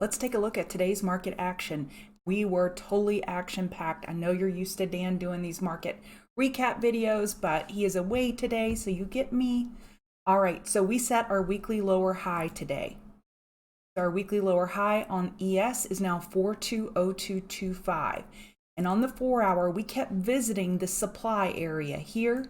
Let's take a look at today's market action. We were totally action-packed. I know you're used to Dan doing these market recap videos, but he is away today, so you get me. All right, so we set our weekly lower high today. Our weekly lower high on ES is now 420225. And on the 4-hour, we kept visiting the supply area here,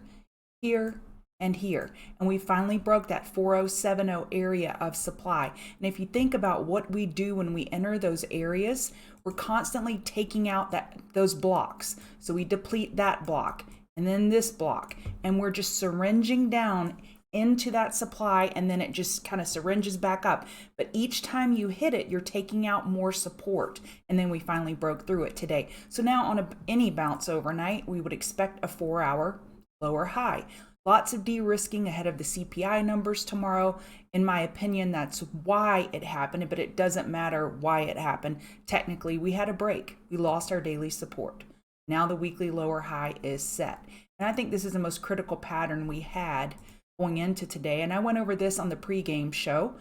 here, and here. And we finally broke that 4070 area of supply. And if you think about what we do when we enter those areas, we're constantly taking out those blocks. So we deplete that block and then this block, and we're just syringing down into that supply, and then it just kind of syringes back up. But each time you hit it, you're taking out more support, and then we finally broke through it today. So now on any bounce overnight, we would expect a 4-hour lower high. Lots of de-risking ahead of the CPI numbers tomorrow. In my opinion, that's why it happened, but it doesn't matter why it happened. Technically, we had a break. We lost our daily support. Now the weekly lower high is set. And I think this is the most critical pattern we had going into today. And I went over this on the pregame show.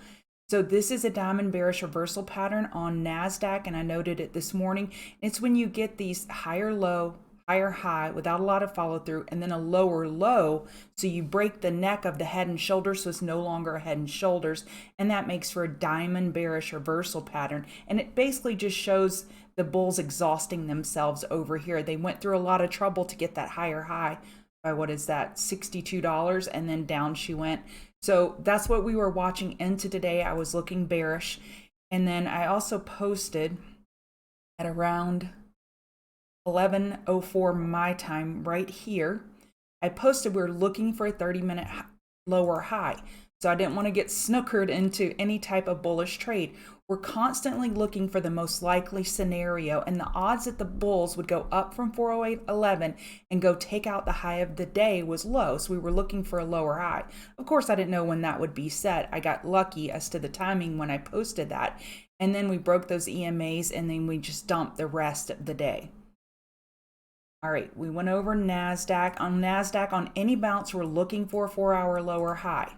So this is a diamond bearish reversal pattern on Nasdaq, and I noted it this morning. It's when you get these higher low, higher high without a lot of follow through, and then a lower low. So you break the neck of the head and shoulders, so it's no longer a head and shoulders. And that makes for a diamond bearish reversal pattern. And it basically just shows the bulls exhausting themselves over here. They went through a lot of trouble to get that higher high by, what is that, $62, and then down she went. So that's what we were watching into today. I was looking bearish. And then I also posted at around 11:04 my time right here. I posted we're looking for a 30-minute lower high. So I didn't want to get snookered into any type of bullish trade. We're constantly looking for the most likely scenario, and the odds that the bulls would go up from 408.11 and go take out the high of the day was low. So we were looking for a lower high. Of course, I didn't know when that would be set. I got lucky as to the timing when I posted that. And then we broke those EMAs, and then we just dumped the rest of the day. All right, we went over Nasdaq. On Nasdaq, on any bounce, we're looking for a 4-hour lower high.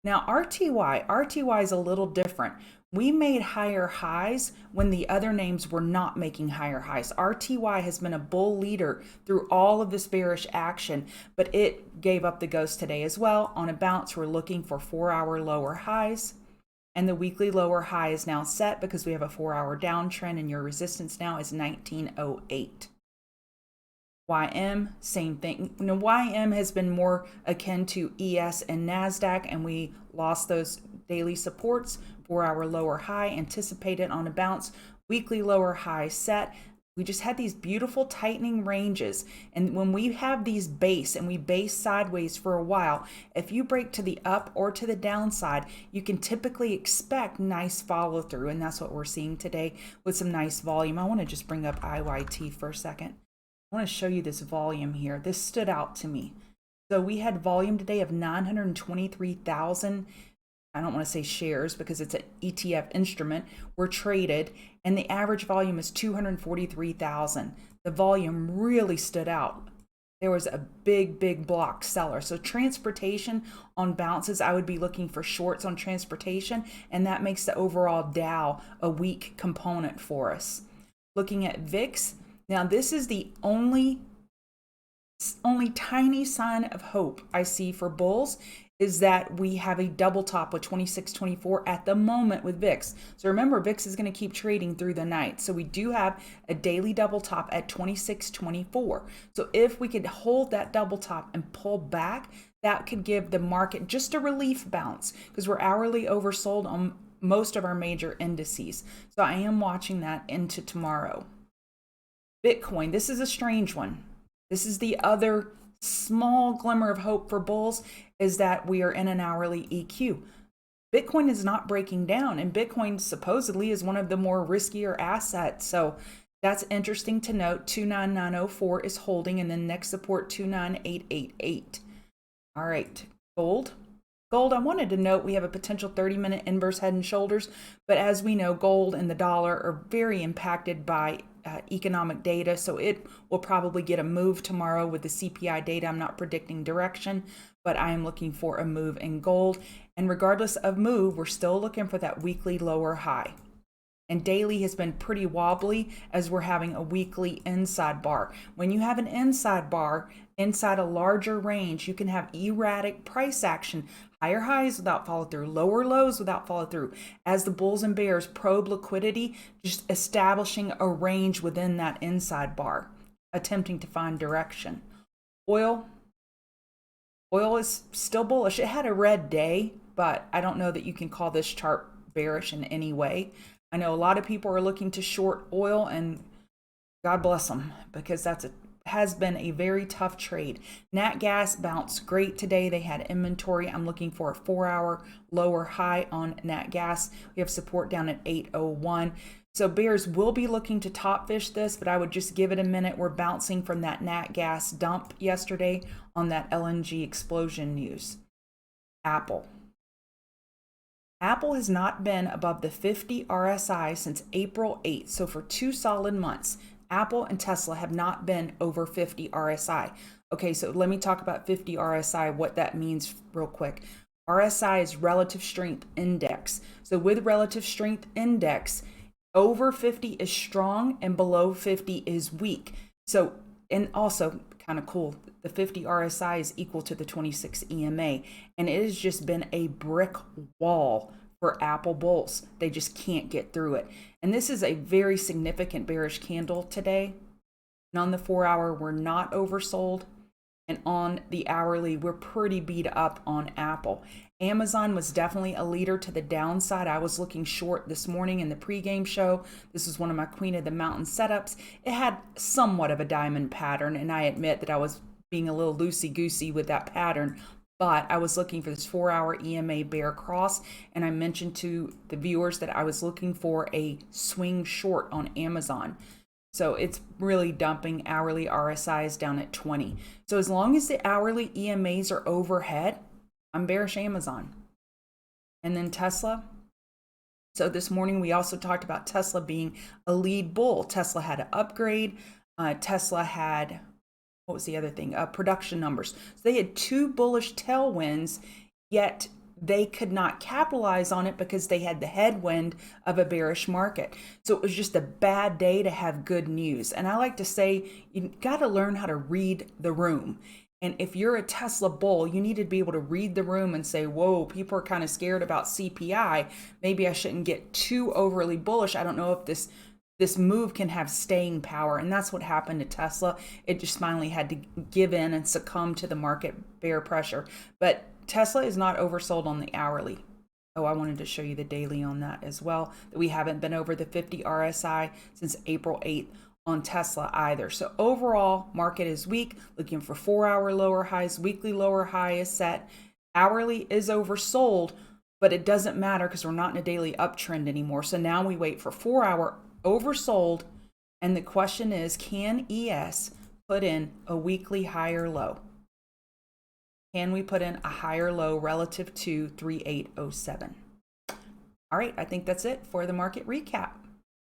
Now, RTY is a little different. We made higher highs when the other names were not making higher highs. RTY has been a bull leader through all of this bearish action, but it gave up the ghost today as well. On a bounce, we're looking for 4-hour lower highs. And the weekly lower high is now set because we have a 4-hour downtrend, and your resistance now is 1908. YM, same thing. You know, YM has been more akin to ES and Nasdaq, and we lost those daily supports. 4-hour lower high anticipated on a bounce, weekly lower high set. We just had these beautiful tightening ranges. And when we have these base and we base sideways for a while, if you break to the up or to the downside, you can typically expect nice follow through. And that's what we're seeing today with some nice volume. I want to just bring up IYT for a second. I want to show you this volume here. This stood out to me. So we had volume today of 923,000. I don't want to say shares because it's an ETF instrument, were traded, and the average volume is 243,000. The volume really stood out. There was a big block seller. So transportation on bounces, I would be looking for shorts on transportation, and that makes the overall Dow a weak component for us. Looking at VIX, now this is the only tiny sign of hope I see for bulls, is that we have a double top with 26.24 at the moment with VIX. So remember, VIX is going to keep trading through the night. So we do have a daily double top at 26.24. So if we could hold that double top and pull back, that could give the market just a relief bounce because we're hourly oversold on most of our major indices. So I am watching that into tomorrow. Bitcoin, this is a strange one. This is the other small glimmer of hope for bulls, is that we are in an hourly EQ. Bitcoin is not breaking down, and Bitcoin supposedly is one of the more riskier assets. So that's interesting to note. 29904 is holding, and then next support 29888. All right, gold. Gold, I wanted to note we have a potential 30-minute inverse head and shoulders, but as we know, gold and the dollar are very impacted by economic data, so it will probably get a move tomorrow with the CPI data. I'm not predicting direction, but I am looking for a move in gold. And regardless of move, we're still looking for that weekly lower high. and daily has been pretty wobbly as we're having a weekly inside bar. When you have an inside bar inside a larger range, you can have erratic price action, higher highs without follow through, lower lows without follow through, as the bulls and bears probe liquidity, just establishing a range within that inside bar, attempting to find direction. Oil is still bullish. It had a red day, but I don't know that you can call this chart bearish in any way. I know a lot of people are looking to short oil, and God bless them, because has been a very tough trade. Nat gas bounced great today. They had inventory. I'm looking for a 4-hour lower high on nat gas. We have support down at 801. So bears will be looking to top fish this, but I would just give it a minute. We're bouncing from that nat gas dump yesterday on that LNG explosion news. Apple has not been above the 50 RSI since April 8th. So for 2 solid months, Apple and Tesla have not been over 50 RSI. Okay, so let me talk about 50 RSI, what that means real quick. RSI is relative strength index. So with relative strength index, over 50 is strong and below 50 is weak. So, and also kind of cool, the 50 RSI is equal to the 26 EMA, and it has just been a brick wall for Apple bulls. They just can't get through it. And this is a very significant bearish candle today. And on the 4-hour, we're not oversold. And on the hourly, we're pretty beat up on Apple. Amazon was definitely a leader to the downside. I was looking short this morning in the pregame show. This is one of my Queen of the Mountain setups. It had somewhat of a diamond pattern, and I admit that I was being a little loosey-goosey with that pattern, but I was looking for this 4-hour EMA bear cross, and I mentioned to the viewers that I was looking for a swing short on Amazon. So it's really dumping. Hourly RSIs down at 20. So as long as the hourly EMAs are overhead, I'm bearish Amazon. And then Tesla. So this morning we also talked about Tesla being a lead bull. Tesla had an upgrade. Tesla had, what was the other thing? Production numbers. So they had 2 bullish tailwinds, yet they could not capitalize on it because they had the headwind of a bearish market. So it was just a bad day to have good news. And I like to say, you got to learn how to read the room. And if you're a Tesla bull, you need to be able to read the room and say, whoa, people are kind of scared about CPI. Maybe I shouldn't get too overly bullish. I don't know if this move can have staying power. And that's what happened to Tesla. It just finally had to give in and succumb to the market bear pressure. But Tesla is not oversold on the hourly. Oh, I wanted to show you the daily on that as well, that we haven't been over the 50 RSI since April 8th on Tesla either. So overall, market is weak, looking for 4-hour lower highs, weekly lower high is set. Hourly is oversold, but it doesn't matter because we're not in a daily uptrend anymore. So now we wait for 4-hour oversold, and the question is, can ES put in a weekly higher low? Can we put in a higher low relative to 3807? All right, I think that's it for the market recap.